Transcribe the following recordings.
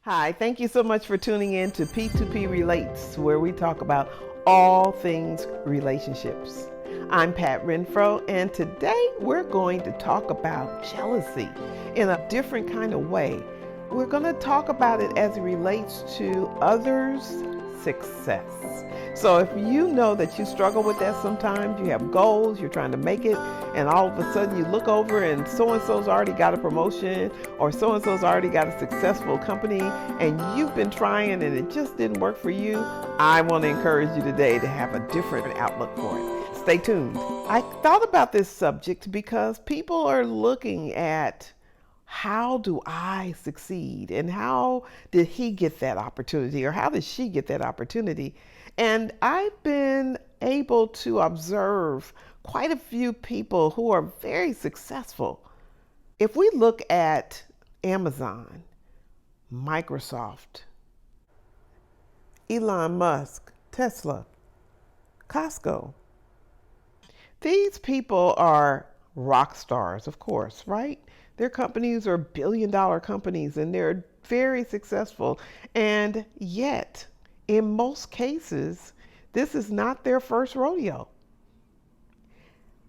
Hi, thank you so much for tuning in to P2P Relates, where we talk about all things relationships. I'm Pat Renfro, and today we're going to talk about jealousy in a different kind of way. We're going to talk about it as it relates to others' success. So if you know that you struggle with that sometimes, you have goals, you're trying to make it, and all of a sudden you look over and so-and-so's already got a promotion or so-and-so's already got a successful company and you've been trying and it just didn't work for you, I want to encourage you today to have a different outlook for it. Stay tuned. I thought about this subject because people are looking at how do I succeed and how did he get that opportunity or how did she get that opportunity? And I've been able to observe quite a few people who are very successful. If we look at Amazon, Microsoft, Elon Musk, Tesla, Costco, these people are rock stars, of course, right? Their companies are billion-dollar companies and they're very successful. And yet, in most cases, this is not their first rodeo.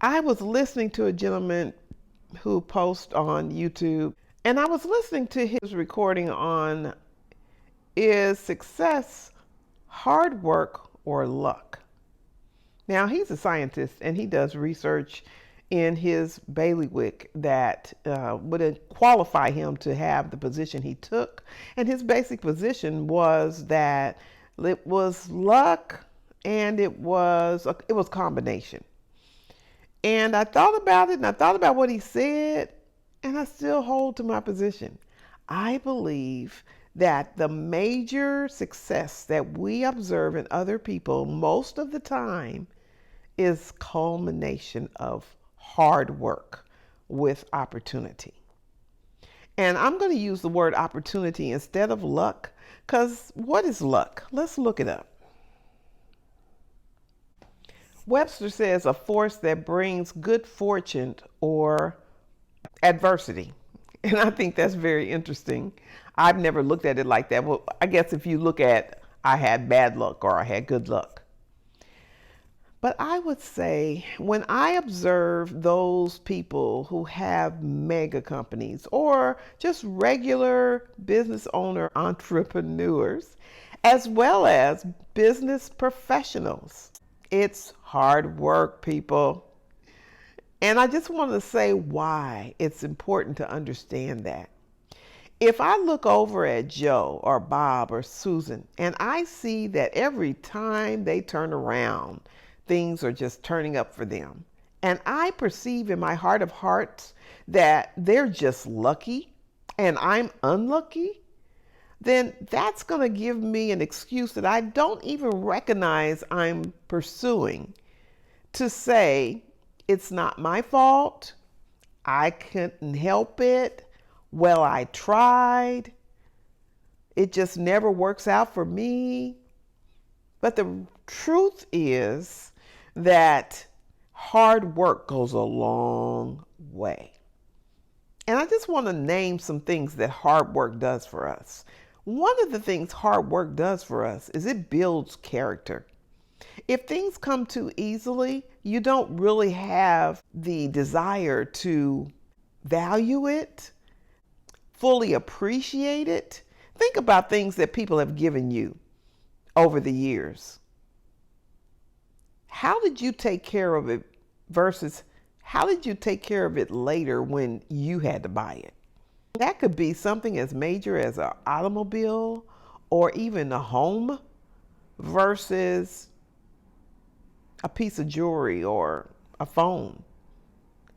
I was listening to a gentleman who posts on YouTube, and I was listening to his recording on is success hard work or luck? Now, he's a scientist and he does research in his bailiwick that would qualify him to have the position he took. And his basic position was that it was luck and it was combination. And I thought about it and I thought about what he said, and I still hold to my position. I believe that the major success that we observe in other people most of the time is culmination of hard work with opportunity. And I'm going to use the word opportunity instead of luck, because what is luck? Let's look it up. Webster says a force that brings good fortune or adversity. And I think that's very interesting. I've never looked at it like that. Well, I guess if you look at I had bad luck or I had good luck. But I would say when I observe those people who have mega companies or just regular business owner entrepreneurs, as well as business professionals, it's hard work, people. And I just want to say why it's important to understand that. If I look over at Joe or Bob or Susan and I see that every time they turn around, things are just turning up for them, and I perceive in my heart of hearts that they're just lucky and I'm unlucky, then that's going to give me an excuse that I don't even recognize I'm pursuing to say it's not my fault, I couldn't help it, well, I tried, it just never works out for me. But the truth is that hard work goes a long way. And I just want to name some things that hard work does for us. One of the things hard work does for us is it builds character. If things come too easily, you don't really have the desire to value it, fully appreciate it. Think about things that people have given you over the years. How did you take care of it versus how did you take care of it later when you had to buy it? That could be something as major as an automobile or even a home versus a piece of jewelry or a phone.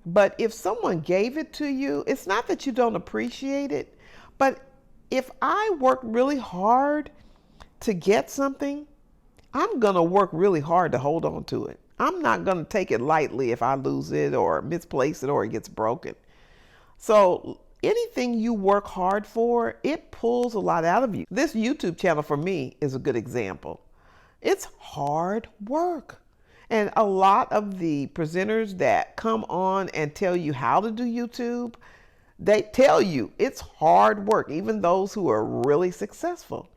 But if someone gave it to you, it's not that you don't appreciate it, but if I work really hard to get something, I'm going to work really hard to hold on to it. I'm not going to take it lightly if I lose it or misplace it or it gets broken. So anything you work hard for, it pulls a lot out of you. This YouTube channel for me is a good example. It's hard work. And a lot of the presenters that come on and tell you how to do YouTube, They tell you it's hard work, even those who are really successful.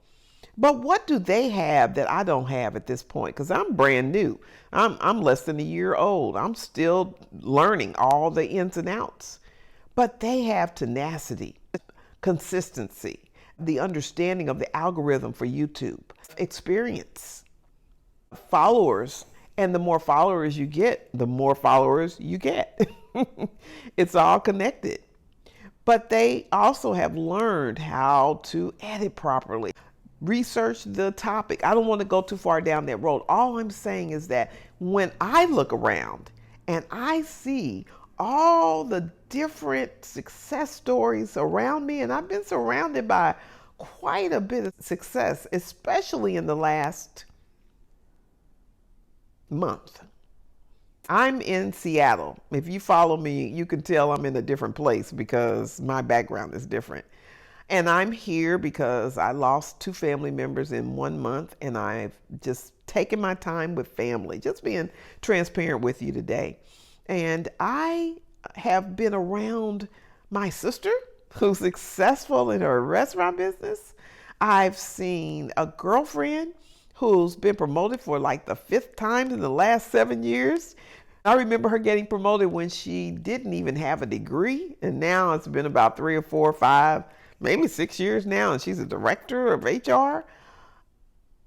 But what do they have that I don't have at this point? Because I'm brand new. I'm less than a year old. I'm still learning all the ins and outs. But they have tenacity, consistency, the understanding of the algorithm for YouTube, experience, followers. And the more followers you get, the more followers you get. It's all connected. But they also have learned how to edit properly, research the topic. I don't want to go too far down that road. All I'm saying is that when I look around and I see all the different success stories around me, and I've been surrounded by quite a bit of success, especially in the last month. I'm in Seattle. If you follow me, you can tell I'm in a different place because my background is different. And I'm here because I lost 2 family members in 1 month, and I've just taken my time with family, just being transparent with you today. And I have been around my sister who's successful in her restaurant business. I've seen a girlfriend who's been promoted for like the 5th time in the last 7 years. I remember her getting promoted when she didn't even have a degree, and now it's been about 3 or 4 or 5, maybe 6 years now, and she's a director of HR.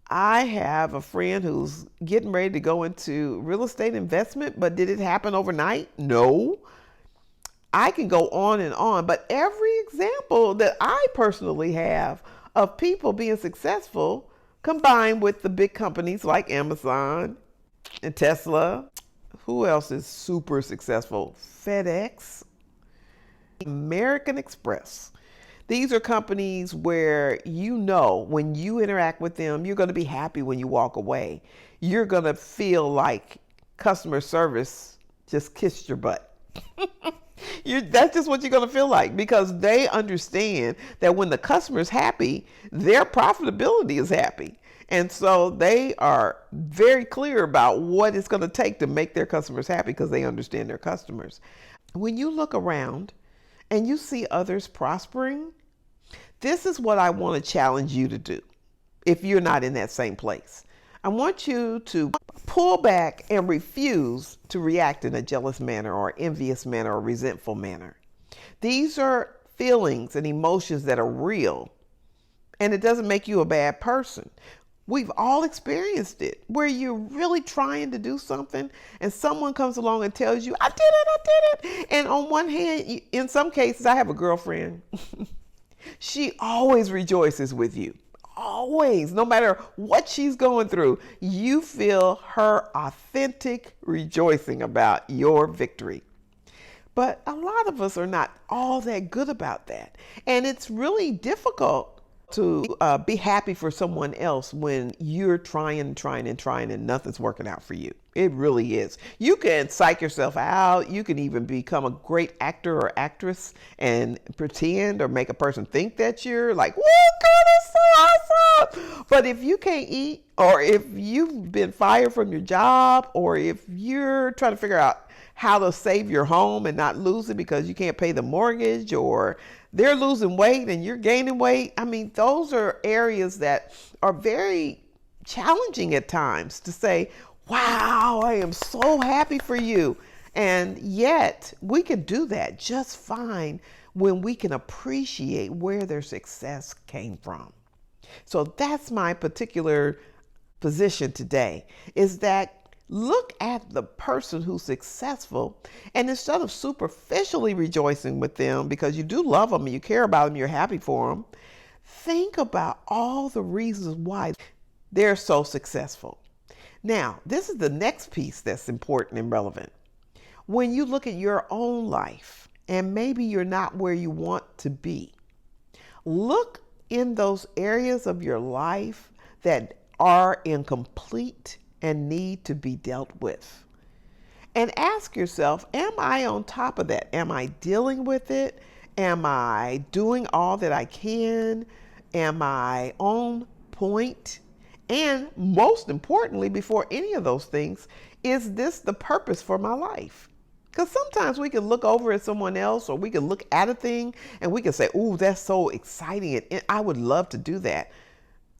I have a friend who's getting ready to go into real estate investment, but did it happen overnight? No. I can go on, but every example that I personally have of people being successful, combined with the big companies like Amazon and Tesla. Who else is super successful? FedEx, American Express. These are companies where you know when you interact with them, you're going to be happy when you walk away. You're going to feel like customer service just kissed your butt. That's just what you're going to feel like, because they understand that when the customer's happy, their profitability is happy. And so they are very clear about what it's going to take to make their customers happy, because they understand their customers. When you look around and you see others prospering, this is what I want to challenge you to do if you're not in that same place. I want you to pull back and refuse to react in a jealous manner or envious manner or resentful manner. These are feelings and emotions that are real, and it doesn't make you a bad person. We've all experienced it, where you're really trying to do something and someone comes along and tells you, I did it. And on one hand, in some cases, I have a girlfriend. She always rejoices with you. Always, no matter what she's going through, you feel her authentic rejoicing about your victory. But a lot of us are not all that good about that. And it's really difficult to be happy for someone else when you're trying and nothing's working out for you. It really is. You can psych yourself out. You can even become a great actor or actress and pretend or make a person think that you're like, whoa, God, that's so awesome. But if you can't eat, or if you've been fired from your job, or if you're trying to figure out how to save your home and not lose it because you can't pay the mortgage, or they're losing weight and you're gaining weight. I mean, those are areas that are very challenging at times to say, wow, I am so happy for you. And yet we can do that just fine when we can appreciate where their success came from. So that's my particular position today, is that look at the person who's successful, and instead of superficially rejoicing with them because you do love them and you care about them, you're happy for them, think about all the reasons why they're so successful. Now, this is the next piece that's important and relevant. When you look at your own life and maybe you're not where you want to be, look in those areas of your life that are incomplete and need to be dealt with. And ask yourself, am I on top of that? Am I dealing with it? Am I doing all that I can? Am I on point? And most importantly, before any of those things, is this the purpose for my life? Because sometimes we can look over at someone else, or we can look at a thing and we can say, ooh, that's so exciting. And I would love to do that.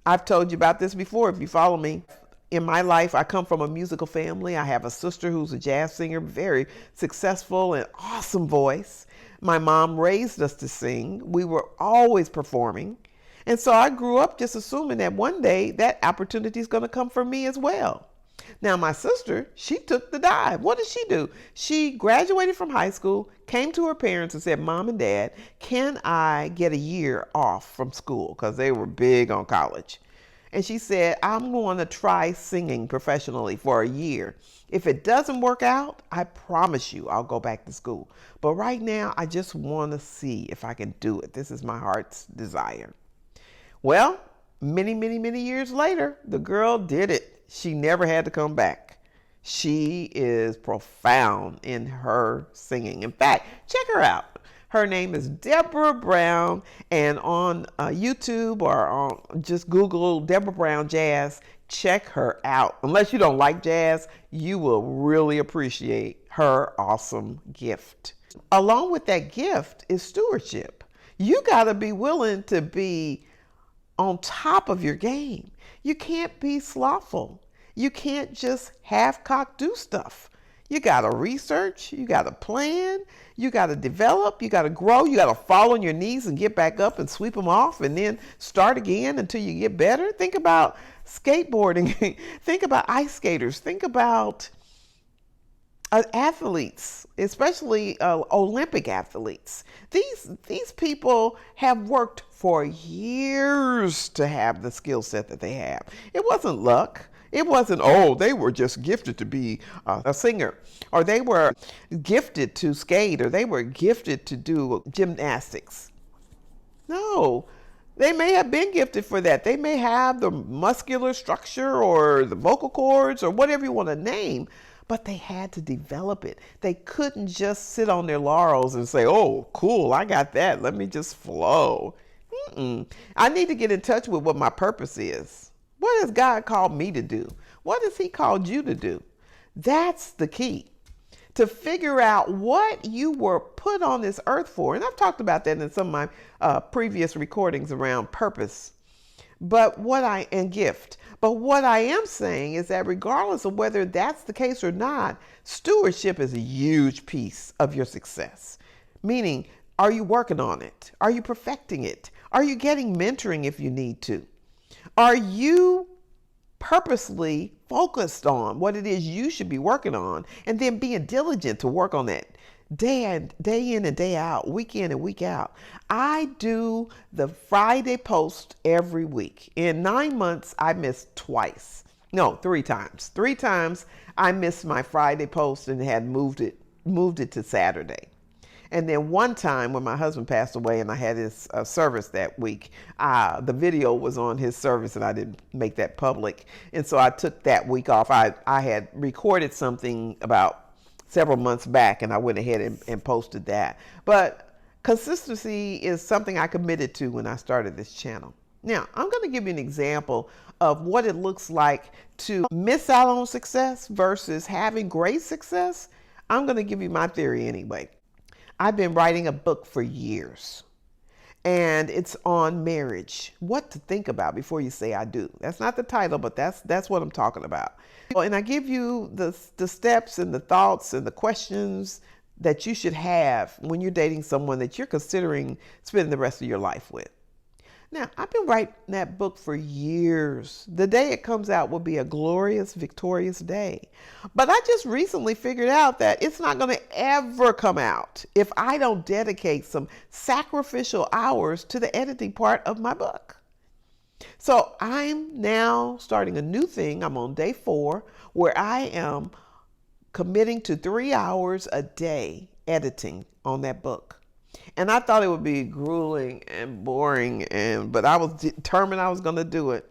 I've told you about this before if you follow me. In my life, I come from a musical family. I have a sister who's a jazz singer, very successful and awesome voice. My mom raised us to sing. We were always performing. And so I grew up just assuming that one day that opportunity is going to come for me as well. Now, my sister, she took the dive. What did she do? She graduated from high school, came to her parents and said, Mom and Dad, can I get a year off from school? Because they were big on college. And she said, I'm going to try singing professionally for a year. If it doesn't work out, I promise you I'll go back to school. But right now, I just want to see if I can do it. This is my heart's desire. Well, many, many, many years later, the girl did it. She never had to come back. She is profound in her singing. In fact, check her out. Her name is Deborah Brown, and on YouTube or on just Google Deborah Brown Jazz, check her out. Unless you don't like jazz, you will really appreciate her awesome gift. Along with that gift is stewardship. You got to be willing to be on top of your game. You can't be slothful. You can't just half-cocked do stuff. You got to research, you got to plan, you got to develop, you got to grow, you got to fall on your knees and get back up and sweep them off and then start again until you get better. Think about skateboarding. Think about ice skaters. Think about athletes, especially Olympic athletes. These people have worked for years to have the skill set that they have. It wasn't luck. It wasn't, oh, they were just gifted to be a singer, or they were gifted to skate, or they were gifted to do gymnastics. No, they may have been gifted for that. They may have the muscular structure or the vocal cords or whatever you want to name, but they had to develop it. They couldn't just sit on their laurels and say, oh, cool, I got that. Let me just flow. I need to get in touch with what my purpose is. What has God called me to do? What has He called you to do? That's the key. To figure out what you were put on this earth for. And I've talked about that in some of my previous recordings around purpose. And gift. But what I am saying is that regardless of whether that's the case or not, stewardship is a huge piece of your success. Meaning, are you working on it? Are you perfecting it? Are you getting mentoring if you need to? Are you purposely focused on what it is you should be working on and then being diligent to work on that day in and day out, week in and week out? I do the Friday post every week. In 9 months, I missed twice. No, 3 times. 3 times I missed my Friday post and had moved it to Saturday. And then one time when my husband passed away and I had his service that week, the video was on his service and I didn't make that public. And so I took that week off. I had recorded something about several months back and I went ahead and posted that. But consistency is something I committed to when I started this channel. Now, I'm going to give you an example of what it looks like to miss out on success versus having great success. I'm going to give you my theory anyway. I've been writing a book for years, and it's on marriage. What to think about before you say I do. That's not the title, but that's what I'm talking about. And I give you the steps and the thoughts and the questions that you should have when you're dating someone that you're considering spending the rest of your life with. Now, I've been writing that book for years. The day it comes out will be a glorious, victorious day. But I just recently figured out that it's not going to ever come out if I don't dedicate some sacrificial hours to the editing part of my book. So I'm now starting a new thing. I'm on day 4 where I am committing to 3 hours a day editing on that book. And I thought it would be grueling and boring, but I was determined I was going to do it.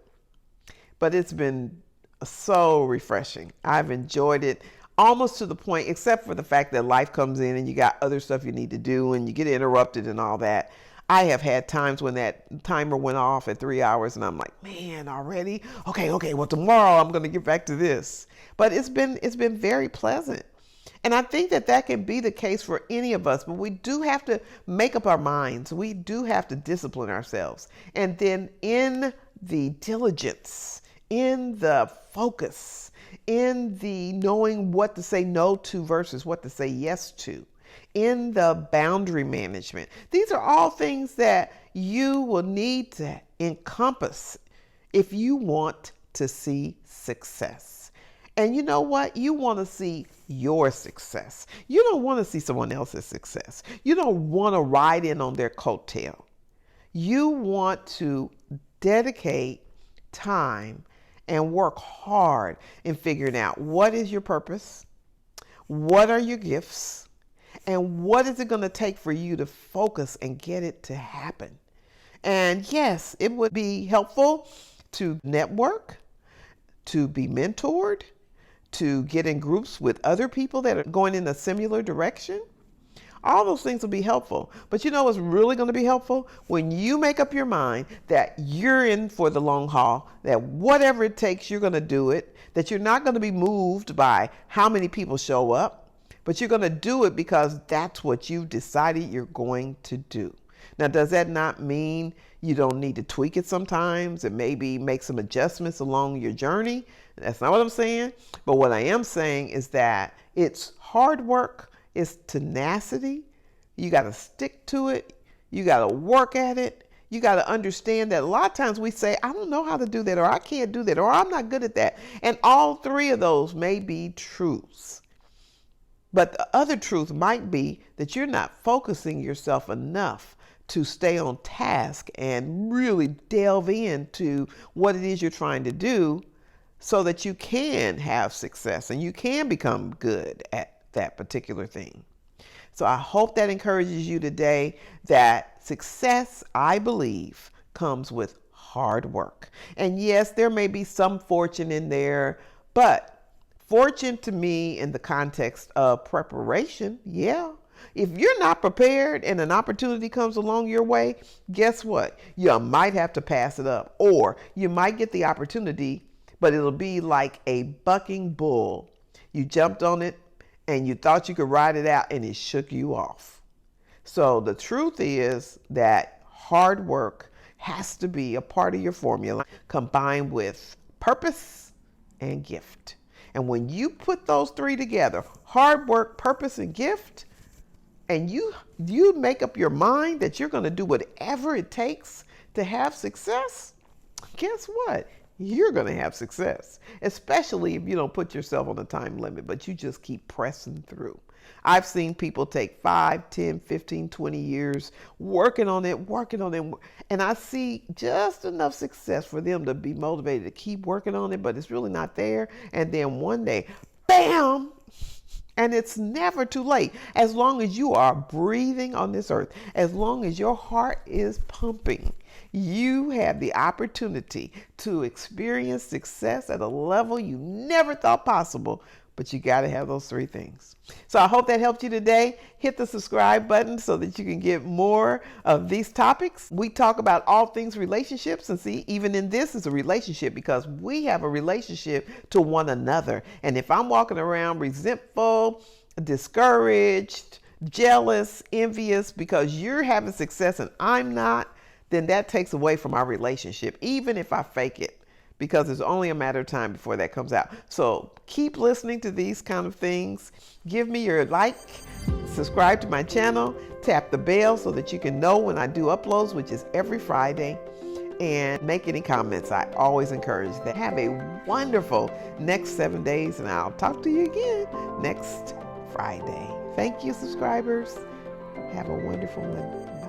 But it's been so refreshing. I've enjoyed it almost to the point, except for the fact that life comes in and you got other stuff you need to do and you get interrupted and all that. I have had times when that timer went off at 3 hours and I'm like, man, already? Okay, well, tomorrow I'm going to get back to this. But it's been very pleasant. And I think that that can be the case for any of us, but we do have to make up our minds. We do have to discipline ourselves. And then in the diligence, in the focus, in the knowing what to say no to versus what to say yes to, in the boundary management, these are all things that you will need to encompass if you want to see success. And you know what? You want to see your success. You don't want to see someone else's success. You don't want to ride in on their coattail. You want to dedicate time and work hard in figuring out what is your purpose, what are your gifts, and what is it going to take for you to focus and get it to happen. And yes, it would be helpful to network, to be mentored, to get in groups with other people that are going in a similar direction. All those things will be helpful. But you know what's really going to be helpful? When you make up your mind that you're in for the long haul, that whatever it takes, you're going to do it, that you're not going to be moved by how many people show up, but you're going to do it because that's what you've decided you're going to do. Now, does that not mean you don't need to tweak it sometimes and maybe make some adjustments along your journey? That's not what I'm saying. But what I am saying is that it's hard work, it's tenacity. You got to stick to it. You got to work at it. You got to understand that a lot of times we say, I don't know how to do that, or I can't do that, or I'm not good at that. And all three of those may be truths. But the other truth might be that you're not focusing yourself enough to stay on task and really delve into what it is you're trying to do so that you can have success and you can become good at that particular thing. So I hope that encourages you today that success, I believe, comes with hard work. And yes, there may be some fortune in there, but fortune to me in the context of preparation, yeah. If you're not prepared and an opportunity comes along your way, guess what? You might have to pass it up, or you might get the opportunity, but it'll be like a bucking bull. You jumped on it and you thought you could ride it out and it shook you off. So the truth is that hard work has to be a part of your formula combined with purpose and gift. And when you put those three together, hard work, purpose, and gift, and you make up your mind that you're going to do whatever it takes to have success, guess what? You're going to have success, especially if you don't put yourself on a time limit, but you just keep pressing through. I've seen people take 5, 10, 15, 20 years working on it, and I see just enough success for them to be motivated to keep working on it, but it's really not there. And then one day, bam! And it's never too late. As long as you are breathing on this earth, as long as your heart is pumping, you have the opportunity to experience success at a level you never thought possible. But you got to have those three things. So I hope that helped you today. Hit the subscribe button so that you can get more of these topics. We talk about all things relationships, and see, even in this is a relationship because we have a relationship to one another. And if I'm walking around resentful, discouraged, jealous, envious because you're having success and I'm not, then that takes away from our relationship, even if I fake it, because it's only a matter of time before that comes out. So keep listening to these kind of things. Give me your like, subscribe to my channel, tap the bell so that you can know when I do uploads, which is every Friday, and make any comments. I always encourage that. Have a wonderful next 7 days, and I'll talk to you again next Friday. Thank you, subscribers. Have a wonderful one.